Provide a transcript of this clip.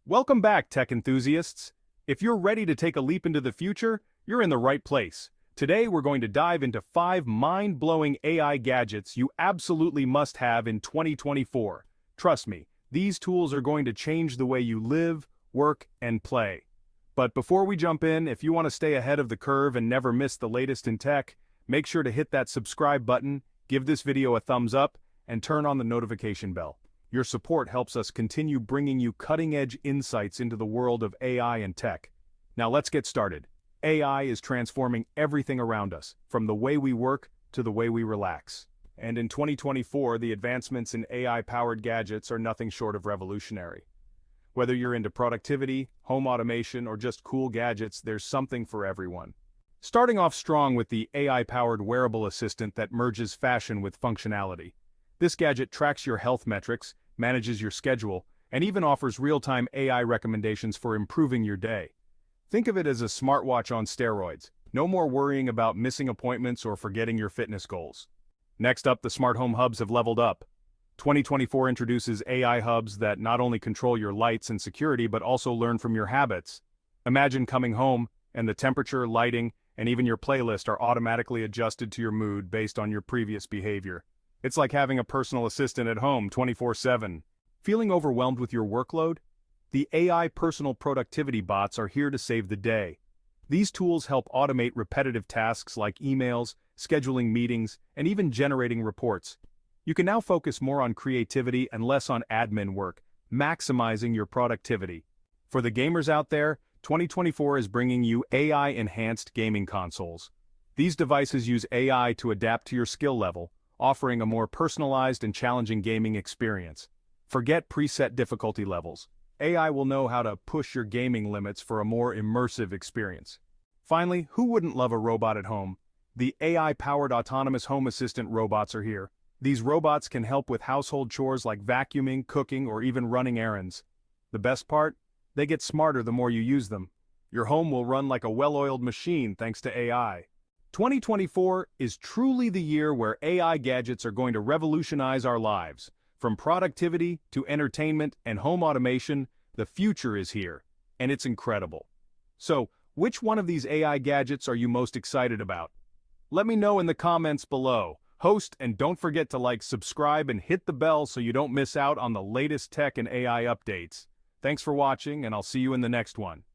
Welcome back, tech enthusiasts. If you're ready to take a leap into the future, you're in the right place. Today, we're going to dive into 5 mind-blowing AI gadgets you absolutely must have in 2024. Trust me, these tools are going to change the way you live, work, and play. But before we jump in, if you want to stay ahead of the curve and never miss the latest in tech, make sure to hit that subscribe button, give this video a thumbs up, and turn on the notification bell. Your support helps us continue bringing you cutting-edge insights into the world of AI and tech. Now let's get started. AI is transforming everything around us, from the way we work to the way we relax. And in 2024, the advancements in AI-powered gadgets are nothing short of revolutionary. Whether you're into productivity, home automation, or just cool gadgets, there's something for everyone. Starting off strong with the AI-powered wearable assistant that merges fashion with functionality. This gadget tracks your health metrics, manages your schedule, and even offers real-time AI recommendations for improving your day. Think of it as a smartwatch on steroids. No more worrying about missing appointments or forgetting your fitness goals. Next up, the smart home hubs have leveled up. 2024 introduces AI hubs that not only control your lights and security but also learn from your habits. Imagine coming home, and the temperature, lighting, and even your playlist are automatically adjusted to your mood based on your previous behavior. It's like having a personal assistant at home 24/7. Feeling overwhelmed with your workload? The AI personal productivity bots are here to save the day. These tools help automate repetitive tasks like emails, scheduling meetings, and even generating reports. You can now focus more on creativity and less on admin work, maximizing your productivity. For the gamers out there, 2024 is bringing you AI-enhanced gaming consoles. These devices use AI to adapt to your skill level, offering a more personalized and challenging gaming experience. Forget preset difficulty levels. AI will know how to push your gaming limits for a more immersive experience. Finally, who wouldn't love a robot at home? The AI-powered autonomous home assistant robots are here. These robots can help with household chores like vacuuming, cooking, or even running errands. The best part? They get smarter the more you use them. Your home will run like a well-oiled machine thanks to AI. 2024 is truly the year where AI gadgets are going to revolutionize our lives. From productivity to entertainment and home automation, the future is here, and it's incredible. So, which one of these AI gadgets are you most excited about? Let me know in the comments below. Host, and don't forget to like, subscribe, and hit the bell so you don't miss out on the latest tech and AI updates. Thanks for watching, and I'll see you in the next one.